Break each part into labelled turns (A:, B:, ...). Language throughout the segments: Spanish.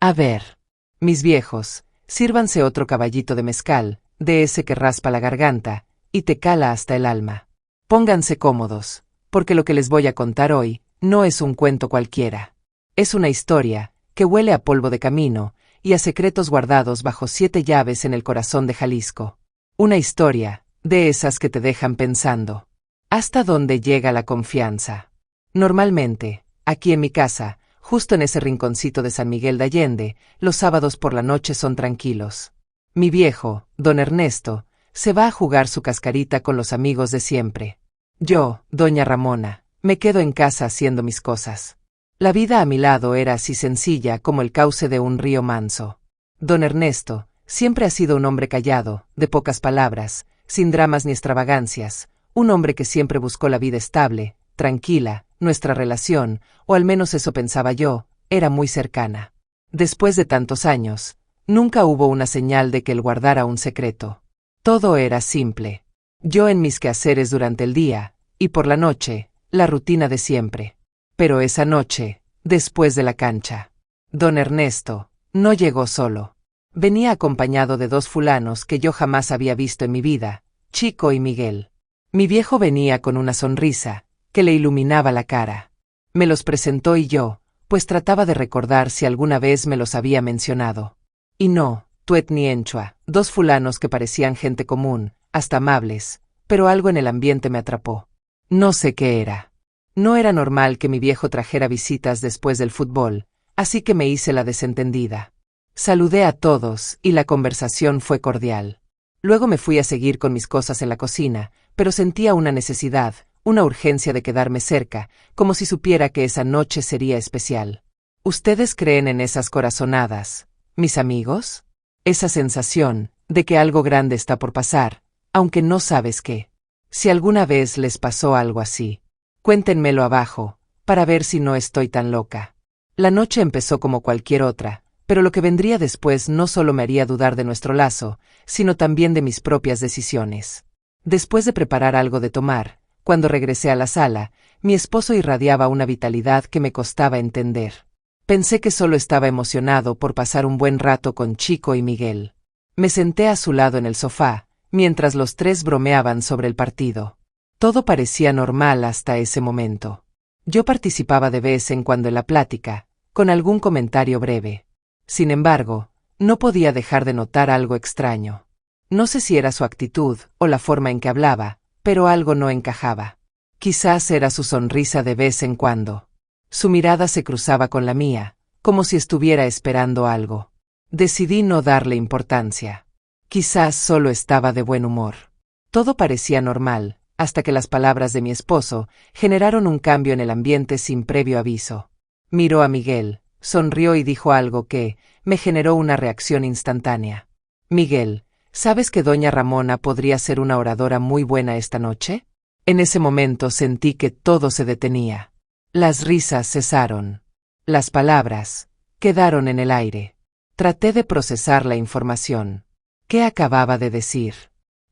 A: A ver, mis viejos, sírvanse otro caballito de mezcal, de ese que raspa la garganta, y te cala hasta el alma. Pónganse cómodos, porque lo que les voy a contar hoy, no es un cuento cualquiera. Es una historia, que huele a polvo de camino, y a secretos guardados bajo 7 llaves en el corazón de Jalisco. Una historia, de esas que te dejan pensando. ¿Hasta dónde llega la confianza? Normalmente, aquí en mi casa, justo en ese rinconcito de San Miguel de Allende, los sábados por la noche son tranquilos. Mi viejo, don Ernesto, se va a jugar su cascarita con los amigos de siempre. Yo, doña Ramona, me quedo en casa haciendo mis cosas. La vida a mi lado era así sencilla como el cauce de un río manso. Don Ernesto siempre ha sido un hombre callado, de pocas palabras, sin dramas ni extravagancias, un hombre que siempre buscó la vida estable, tranquila, nuestra relación, o al menos eso pensaba yo, era muy cercana. Después de tantos años, nunca hubo una señal de que él guardara un secreto. Todo era simple. Yo en mis quehaceres durante el día, y por la noche, la rutina de siempre. Pero esa noche, después de la cancha, don Ernesto no llegó solo. Venía acompañado de 2 fulanos que yo jamás había visto en mi vida, Chico y Miguel. Mi viejo venía con una sonrisa que le iluminaba la cara. Me los presentó y yo, pues trataba de recordar si alguna vez me los había mencionado. Y no, tuet ni enchua, 2 fulanos que parecían gente común, hasta amables, pero algo en el ambiente me atrapó. No sé qué era. No era normal que mi viejo trajera visitas después del fútbol, así que me hice la desentendida. Saludé a todos y la conversación fue cordial. Luego me fui a seguir con mis cosas en la cocina, pero sentía una necesidad, una urgencia de quedarme cerca, como si supiera que esa noche sería especial. ¿Ustedes creen en esas corazonadas, mis amigos? Esa sensación de que algo grande está por pasar, aunque no sabes qué. Si alguna vez les pasó algo así, cuéntenmelo abajo, para ver si no estoy tan loca. La noche empezó como cualquier otra, pero lo que vendría después no solo me haría dudar de nuestro lazo, sino también de mis propias decisiones. Después de preparar algo de tomar, cuando regresé a la sala, mi esposo irradiaba una vitalidad que me costaba entender. Pensé que solo estaba emocionado por pasar un buen rato con Chico y Miguel. Me senté a su lado en el sofá, mientras los 3 bromeaban sobre el partido. Todo parecía normal hasta ese momento. Yo participaba de vez en cuando en la plática, con algún comentario breve. Sin embargo, no podía dejar de notar algo extraño. No sé si era su actitud o la forma en que hablaba, pero algo no encajaba. Quizás era su sonrisa de vez en cuando. Su mirada se cruzaba con la mía, como si estuviera esperando algo. Decidí no darle importancia. Quizás solo estaba de buen humor. Todo parecía normal, hasta que las palabras de mi esposo generaron un cambio en el ambiente sin previo aviso. Miró a Miguel, sonrió y dijo algo que me generó una reacción instantánea. Miguel, ¿sabes que doña Ramona podría ser una oradora muy buena esta noche? En ese momento sentí que todo se detenía. Las risas cesaron. Las palabras quedaron en el aire. Traté de procesar la información. ¿Qué acababa de decir?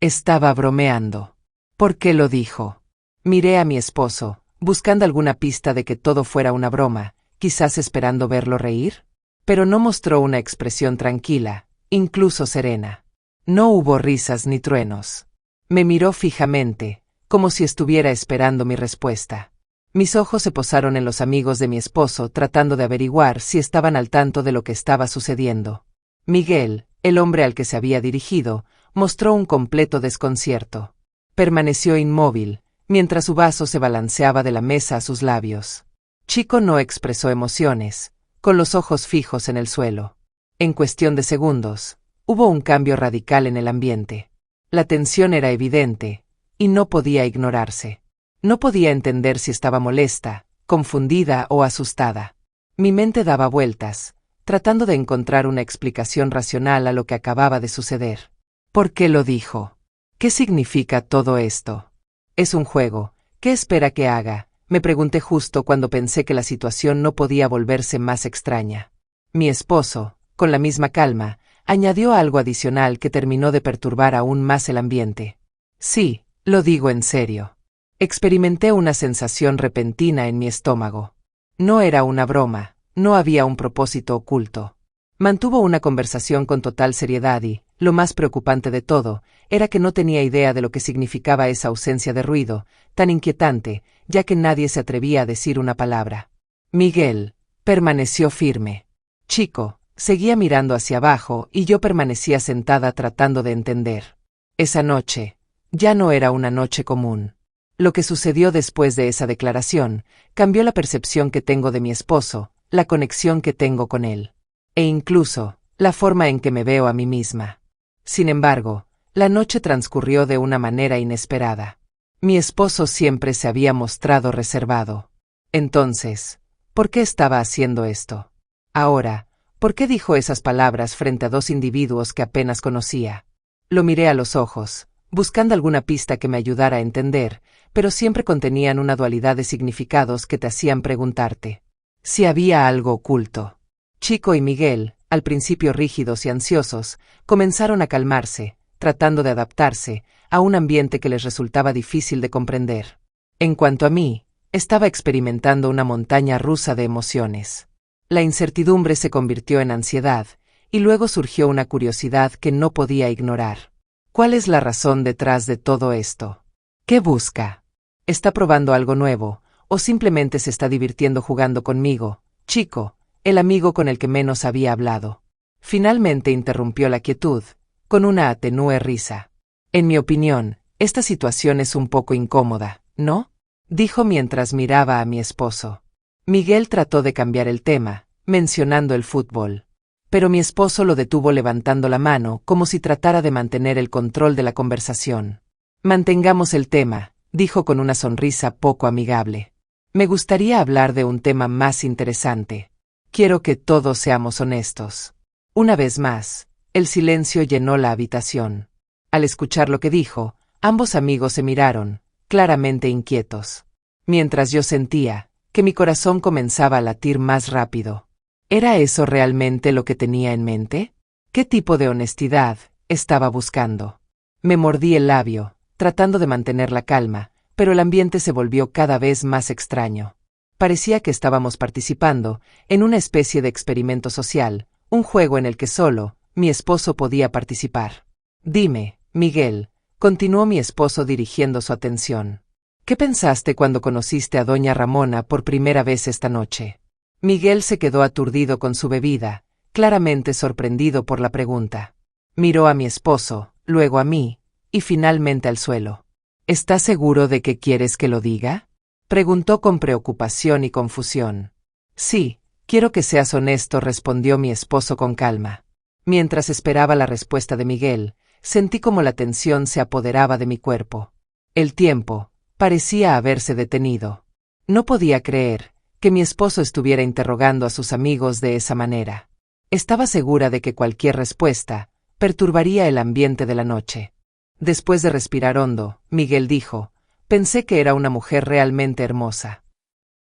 A: Estaba bromeando. ¿Por qué lo dijo? Miré a mi esposo, buscando alguna pista de que todo fuera una broma, quizás esperando verlo reír. Pero no mostró una expresión tranquila, incluso serena. No hubo risas ni truenos. Me miró fijamente, como si estuviera esperando mi respuesta. Mis ojos se posaron en los amigos de mi esposo tratando de averiguar si estaban al tanto de lo que estaba sucediendo. Miguel, el hombre al que se había dirigido, mostró un completo desconcierto. Permaneció inmóvil, mientras su vaso se balanceaba de la mesa a sus labios. Chico no expresó emociones, con los ojos fijos en el suelo. En cuestión de segundos, hubo un cambio radical en el ambiente. La tensión era evidente, y no podía ignorarse. No podía entender si estaba molesta, confundida o asustada. Mi mente daba vueltas, tratando de encontrar una explicación racional a lo que acababa de suceder. ¿Por qué lo dijo? ¿Qué significa todo esto? Es un juego. ¿Qué espera que haga? Me pregunté justo cuando pensé que la situación no podía volverse más extraña. Mi esposo, con la misma calma, añadió algo adicional que terminó de perturbar aún más el ambiente. Sí, lo digo en serio. Experimenté una sensación repentina en mi estómago. No era una broma, no había un propósito oculto. Mantuvo una conversación con total seriedad y, lo más preocupante de todo, era que no tenía idea de lo que significaba esa ausencia de ruido, tan inquietante, ya que nadie se atrevía a decir una palabra. Miguel permaneció firme. Chico seguía mirando hacia abajo y yo permanecía sentada tratando de entender. Esa noche ya no era una noche común. Lo que sucedió después de esa declaración cambió la percepción que tengo de mi esposo, la conexión que tengo con él, e incluso la forma en que me veo a mí misma. Sin embargo, la noche transcurrió de una manera inesperada. Mi esposo siempre se había mostrado reservado. Entonces, ¿por qué estaba haciendo esto? Ahora, ¿por qué dijo esas palabras frente a dos individuos que apenas conocía? Lo miré a los ojos, buscando alguna pista que me ayudara a entender, pero siempre contenían una dualidad de significados que te hacían preguntarte si había algo oculto. Chico y Miguel, al principio rígidos y ansiosos, comenzaron a calmarse, tratando de adaptarse a un ambiente que les resultaba difícil de comprender. En cuanto a mí, estaba experimentando una montaña rusa de emociones. La incertidumbre se convirtió en ansiedad, y luego surgió una curiosidad que no podía ignorar. ¿Cuál es la razón detrás de todo esto? ¿Qué busca? ¿Está probando algo nuevo, o simplemente se está divirtiendo jugando conmigo, Chico, el amigo con el que menos había hablado? Finalmente interrumpió la quietud, con una tenue risa. En mi opinión, esta situación es un poco incómoda, ¿no? Dijo mientras miraba a mi esposo. Miguel trató de cambiar el tema, mencionando el fútbol. Pero mi esposo lo detuvo levantando la mano como si tratara de mantener el control de la conversación. Mantengamos el tema, dijo con una sonrisa poco amigable. Me gustaría hablar de un tema más interesante. Quiero que todos seamos honestos. Una vez más, el silencio llenó la habitación. Al escuchar lo que dijo, ambos amigos se miraron, claramente inquietos. Mientras yo sentía que mi corazón comenzaba a latir más rápido. ¿Era eso realmente lo que tenía en mente? ¿Qué tipo de honestidad estaba buscando? Me mordí el labio, tratando de mantener la calma, pero el ambiente se volvió cada vez más extraño. Parecía que estábamos participando en una especie de experimento social, un juego en el que solo mi esposo podía participar. Dime, Miguel, continuó mi esposo dirigiendo su atención. ¿Qué pensaste cuando conociste a doña Ramona por primera vez esta noche? Miguel se quedó aturdido con su bebida, claramente sorprendido por la pregunta. Miró a mi esposo, luego a mí, y finalmente al suelo. ¿Estás seguro de que quieres que lo diga? Preguntó con preocupación y confusión. Sí, quiero que seas honesto, respondió mi esposo con calma. Mientras esperaba la respuesta de Miguel, sentí como la tensión se apoderaba de mi cuerpo. El tiempo parecía haberse detenido. No podía creer que mi esposo estuviera interrogando a sus amigos de esa manera. Estaba segura de que cualquier respuesta perturbaría el ambiente de la noche. Después de respirar hondo, Miguel dijo, pensé que era una mujer realmente hermosa.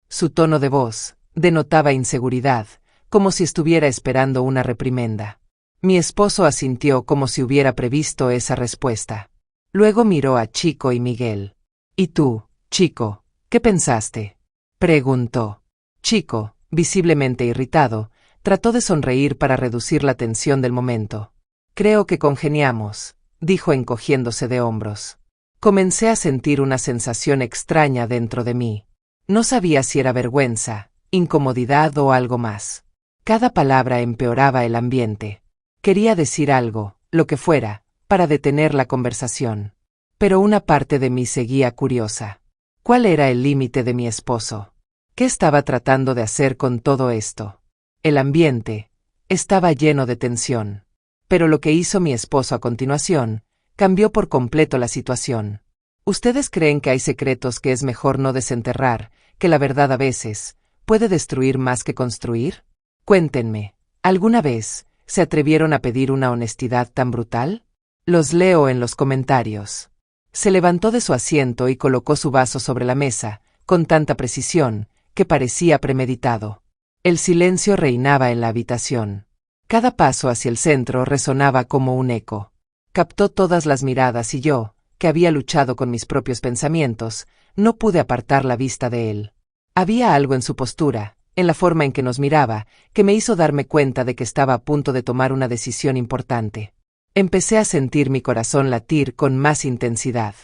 A: Su tono de voz denotaba inseguridad, como si estuviera esperando una reprimenda. Mi esposo asintió como si hubiera previsto esa respuesta. Luego miró a Chico y Miguel. ¿Y tú, Chico, qué pensaste? Preguntó. Chico, visiblemente irritado, trató de sonreír para reducir la tensión del momento. Creo que congeniamos, dijo encogiéndose de hombros. Comencé a sentir una sensación extraña dentro de mí. No sabía si era vergüenza, incomodidad o algo más. Cada palabra empeoraba el ambiente. Quería decir algo, lo que fuera, para detener la conversación. Pero una parte de mí seguía curiosa. ¿Cuál era el límite de mi esposo? ¿Qué estaba tratando de hacer con todo esto? El ambiente estaba lleno de tensión. Pero lo que hizo mi esposo a continuación cambió por completo la situación. ¿Ustedes creen que hay secretos que es mejor no desenterrar, que la verdad a veces puede destruir más que construir? Cuéntenme, ¿alguna vez se atrevieron a pedir una honestidad tan brutal? Los leo en los comentarios. Se levantó de su asiento y colocó su vaso sobre la mesa, con tanta precisión, que parecía premeditado. El silencio reinaba en la habitación. Cada paso hacia el centro resonaba como un eco. Captó todas las miradas y yo, que había luchado con mis propios pensamientos, no pude apartar la vista de él. Había algo en su postura, en la forma en que nos miraba, que me hizo darme cuenta de que estaba a punto de tomar una decisión importante. Empecé a sentir mi corazón latir con más intensidad.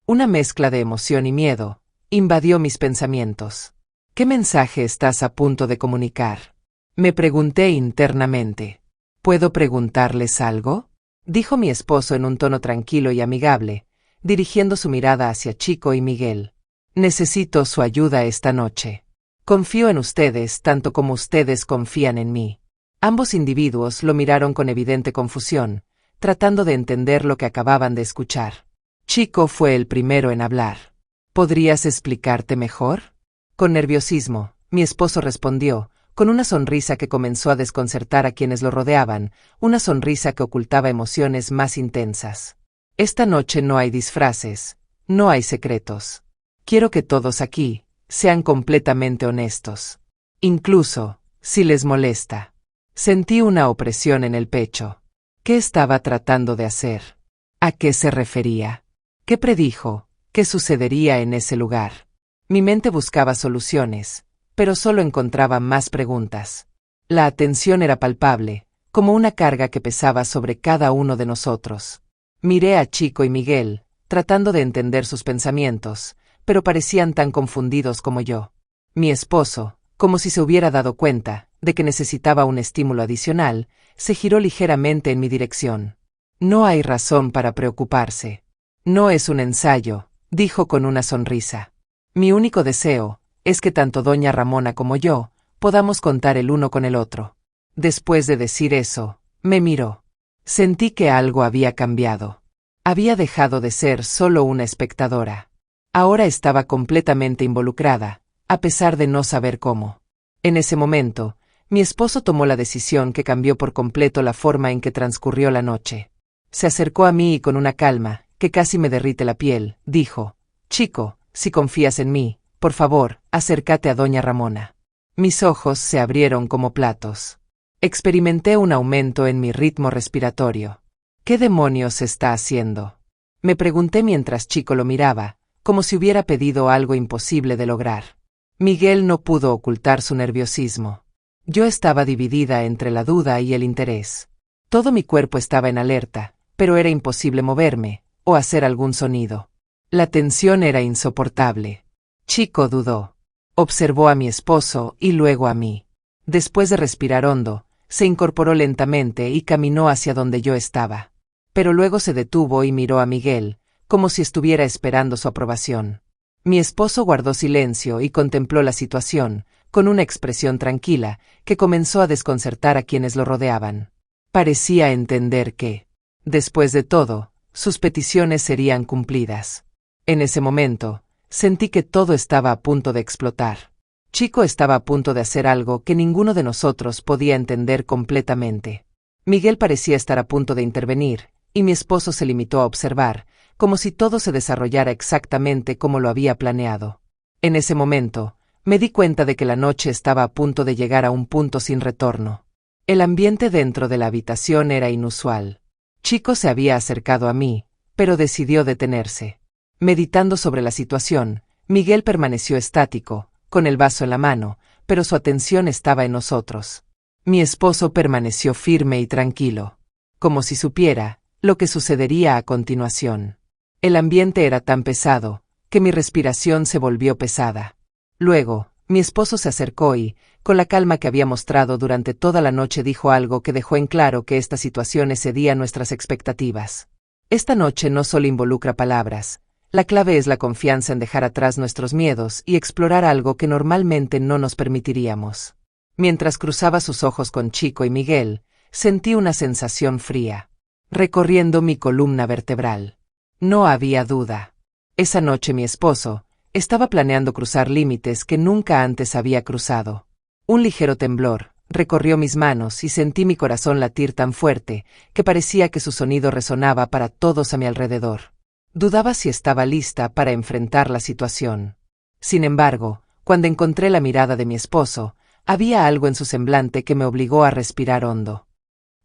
A: Una mezcla de emoción y miedo invadió mis pensamientos. ¿Qué mensaje estás a punto de comunicar? Me pregunté internamente. ¿Puedo preguntarles algo?, dijo mi esposo en un tono tranquilo y amigable, dirigiendo su mirada hacia Chico y Miguel. Necesito su ayuda esta noche. Confío en ustedes tanto como ustedes confían en mí. Ambos individuos lo miraron con evidente confusión, tratando de entender lo que acababan de escuchar. Chico fue el primero en hablar. ¿Podrías explicarte mejor? Con nerviosismo, mi esposo respondió, con una sonrisa que comenzó a desconcertar a quienes lo rodeaban, una sonrisa que ocultaba emociones más intensas. Esta noche no hay disfraces, no hay secretos. Quiero que todos aquí sean completamente honestos. Incluso, si les molesta. Sentí una opresión en el pecho. ¿Qué estaba tratando de hacer? ¿A qué se refería? ¿Qué predijo? ¿Qué sucedería en ese lugar? Mi mente buscaba soluciones, pero solo encontraba más preguntas. La atención era palpable, como una carga que pesaba sobre cada uno de nosotros. Miré a Chico y Miguel, tratando de entender sus pensamientos, pero parecían tan confundidos como yo. Mi esposo, como si se hubiera dado cuenta de que necesitaba un estímulo adicional, se giró ligeramente en mi dirección. No hay razón para preocuparse. No es un ensayo, dijo con una sonrisa. Mi único deseo es que tanto doña Ramona como yo podamos contar el uno con el otro. Después de decir eso, me miró. Sentí que algo había cambiado. Había dejado de ser solo una espectadora. Ahora estaba completamente involucrada, a pesar de no saber cómo. En ese momento, mi esposo tomó la decisión que cambió por completo la forma en que transcurrió la noche. Se acercó a mí y con una calma que casi me derrite la piel, dijo: Chico, si confías en mí, por favor, acércate a doña Ramona. Mis ojos se abrieron como platos. Experimenté un aumento en mi ritmo respiratorio. ¿Qué demonios está haciendo?, me pregunté mientras Chico lo miraba, como si hubiera pedido algo imposible de lograr. Miguel no pudo ocultar su nerviosismo. Yo estaba dividida entre la duda y el interés. Todo mi cuerpo estaba en alerta, pero era imposible moverme o hacer algún sonido. La tensión era insoportable. Chico dudó. Observó a mi esposo y luego a mí. Después de respirar hondo, se incorporó lentamente y caminó hacia donde yo estaba. Pero luego se detuvo y miró a Miguel, como si estuviera esperando su aprobación. Mi esposo guardó silencio y contempló la situación, con una expresión tranquila, que comenzó a desconcertar a quienes lo rodeaban. Parecía entender que, después de todo, sus peticiones serían cumplidas. En ese momento, sentí que todo estaba a punto de explotar. Chico estaba a punto de hacer algo que ninguno de nosotros podía entender completamente. Miguel parecía estar a punto de intervenir, y mi esposo se limitó a observar, como si todo se desarrollara exactamente como lo había planeado. En ese momento, me di cuenta de que la noche estaba a punto de llegar a un punto sin retorno. El ambiente dentro de la habitación era inusual. Chico se había acercado a mí, pero decidió detenerse. Meditando sobre la situación, Miguel permaneció estático, con el vaso en la mano, pero su atención estaba en nosotros. Mi esposo permaneció firme y tranquilo, como si supiera lo que sucedería a continuación. El ambiente era tan pesado, que mi respiración se volvió pesada. Luego, mi esposo se acercó y, con la calma que había mostrado durante toda la noche, dijo algo que dejó en claro que esta situación excedía nuestras expectativas. Esta noche no solo involucra palabras. La clave es la confianza en dejar atrás nuestros miedos y explorar algo que normalmente no nos permitiríamos. Mientras cruzaba sus ojos con Chico y Miguel, sentí una sensación fría, recorriendo mi columna vertebral. No había duda. Esa noche mi esposo estaba planeando cruzar límites que nunca antes había cruzado. Un ligero temblor recorrió mis manos y sentí mi corazón latir tan fuerte que parecía que su sonido resonaba para todos a mi alrededor. Dudaba si estaba lista para enfrentar la situación. Sin embargo, cuando encontré la mirada de mi esposo, había algo en su semblante que me obligó a respirar hondo.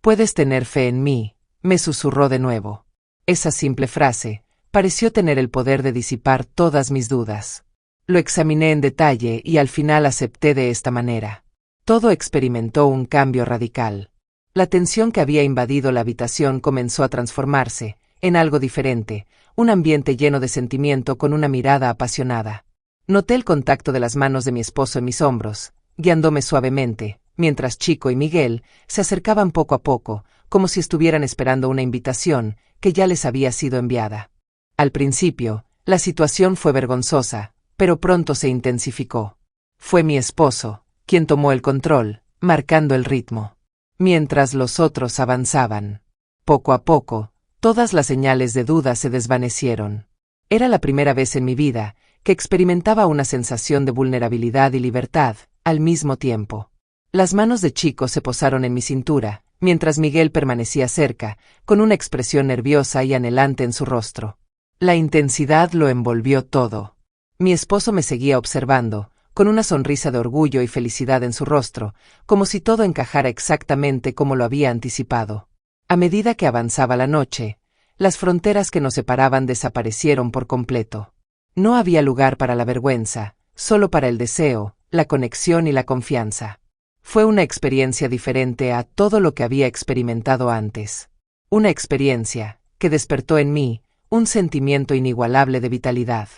A: «Puedes tener fe en mí», me susurró de nuevo. Esa simple frase pareció tener el poder de disipar todas mis dudas. Lo examiné en detalle y al final acepté de esta manera. Todo experimentó un cambio radical. La tensión que había invadido la habitación comenzó a transformarse en algo diferente, un ambiente lleno de sentimiento con una mirada apasionada. Noté el contacto de las manos de mi esposo en mis hombros, guiándome suavemente, mientras Chico y Miguel se acercaban poco a poco, como si estuvieran esperando una invitación que ya les había sido enviada. Al principio, la situación fue vergonzosa, pero pronto se intensificó. Fue mi esposo quien tomó el control, marcando el ritmo. Mientras los otros avanzaban. Poco a poco, todas las señales de duda se desvanecieron. Era la primera vez en mi vida que experimentaba una sensación de vulnerabilidad y libertad, al mismo tiempo. Las manos de Chico se posaron en mi cintura, mientras Miguel permanecía cerca, con una expresión nerviosa y anhelante en su rostro. La intensidad lo envolvió todo. Mi esposo me seguía observando, con una sonrisa de orgullo y felicidad en su rostro, como si todo encajara exactamente como lo había anticipado. A medida que avanzaba la noche, las fronteras que nos separaban desaparecieron por completo. No había lugar para la vergüenza, solo para el deseo, la conexión y la confianza. Fue una experiencia diferente a todo lo que había experimentado antes. Una experiencia que despertó en mí un sentimiento inigualable de vitalidad.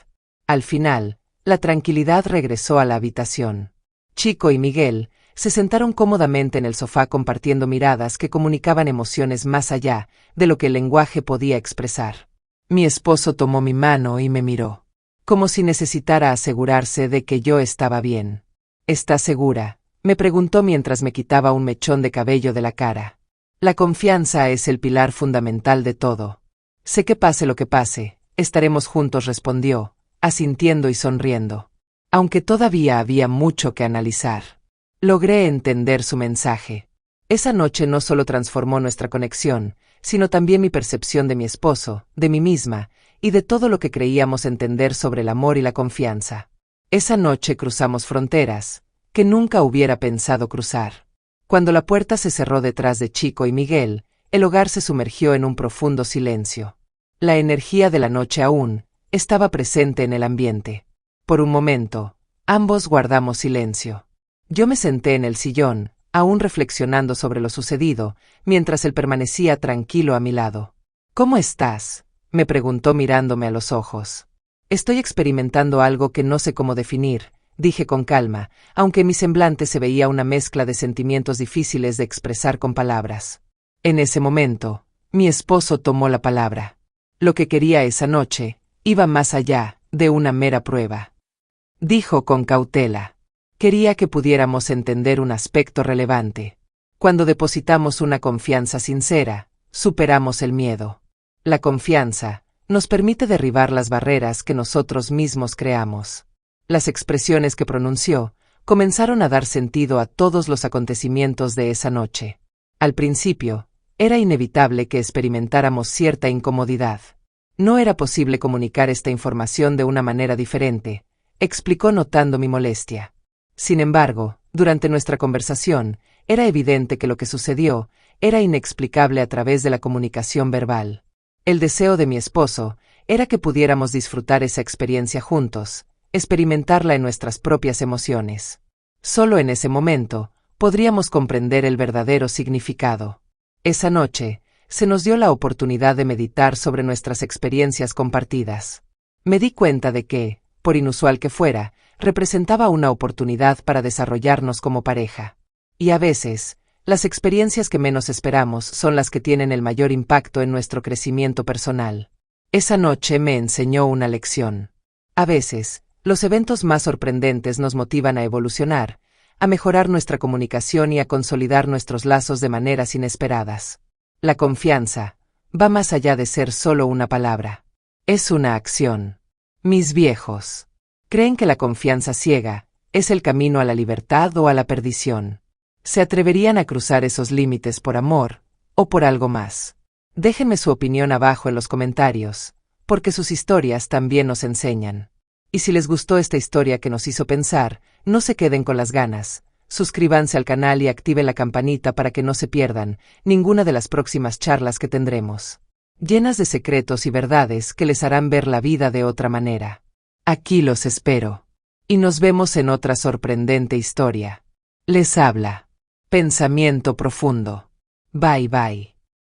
A: Al final, la tranquilidad regresó a la habitación. Chico y Miguel se sentaron cómodamente en el sofá compartiendo miradas que comunicaban emociones más allá de lo que el lenguaje podía expresar. Mi esposo tomó mi mano y me miró, como si necesitara asegurarse de que yo estaba bien. ¿Estás segura?, me preguntó mientras me quitaba un mechón de cabello de la cara. La confianza es el pilar fundamental de todo. Sé que pase lo que pase, estaremos juntos, respondió, asintiendo y sonriendo. Aunque todavía había mucho que analizar. Logré entender su mensaje. Esa noche no solo transformó nuestra conexión, sino también mi percepción de mi esposo, de mí misma, y de todo lo que creíamos entender sobre el amor y la confianza. Esa noche cruzamos fronteras que nunca hubiera pensado cruzar. Cuando la puerta se cerró detrás de Chico y Miguel, el hogar se sumergió en un profundo silencio. La energía de la noche aún estaba presente en el ambiente. Por un momento, ambos guardamos silencio. Yo me senté en el sillón, aún reflexionando sobre lo sucedido, mientras él permanecía tranquilo a mi lado. ¿Cómo estás?, me preguntó mirándome a los ojos. Estoy experimentando algo que no sé cómo definir, dije con calma, aunque en mi semblante se veía una mezcla de sentimientos difíciles de expresar con palabras. En ese momento, mi esposo tomó la palabra. Lo que quería esa noche iba más allá de una mera prueba. Dijo con cautela. Quería que pudiéramos entender un aspecto relevante. Cuando depositamos una confianza sincera, superamos el miedo. La confianza nos permite derribar las barreras que nosotros mismos creamos. Las expresiones que pronunció comenzaron a dar sentido a todos los acontecimientos de esa noche. Al principio, era inevitable que experimentáramos cierta incomodidad. No era posible comunicar esta información de una manera diferente, explicó notando mi molestia. Sin embargo, durante nuestra conversación, era evidente que lo que sucedió era inexplicable a través de la comunicación verbal. El deseo de mi esposo era que pudiéramos disfrutar esa experiencia juntos, experimentarla en nuestras propias emociones. Solo en ese momento podríamos comprender el verdadero significado. Esa noche, se nos dio la oportunidad de meditar sobre nuestras experiencias compartidas. Me di cuenta de que, por inusual que fuera, representaba una oportunidad para desarrollarnos como pareja. Y a veces, las experiencias que menos esperamos son las que tienen el mayor impacto en nuestro crecimiento personal. Esa noche me enseñó una lección. A veces, los eventos más sorprendentes nos motivan a evolucionar, a mejorar nuestra comunicación y a consolidar nuestros lazos de maneras inesperadas. La confianza va más allá de ser solo una palabra. Es una acción. Mis viejos creen que la confianza ciega es el camino a la libertad o a la perdición. ¿Se atreverían a cruzar esos límites por amor o por algo más? Déjenme su opinión abajo en los comentarios, porque sus historias también nos enseñan. Y si les gustó esta historia que nos hizo pensar, no se queden con las ganas. Suscríbanse al canal y activen la campanita para que no se pierdan ninguna de las próximas charlas que tendremos, llenas de secretos y verdades que les harán ver la vida de otra manera. Aquí los espero. Y nos vemos en otra sorprendente historia. Les habla Pensamiento Profundo. Bye bye.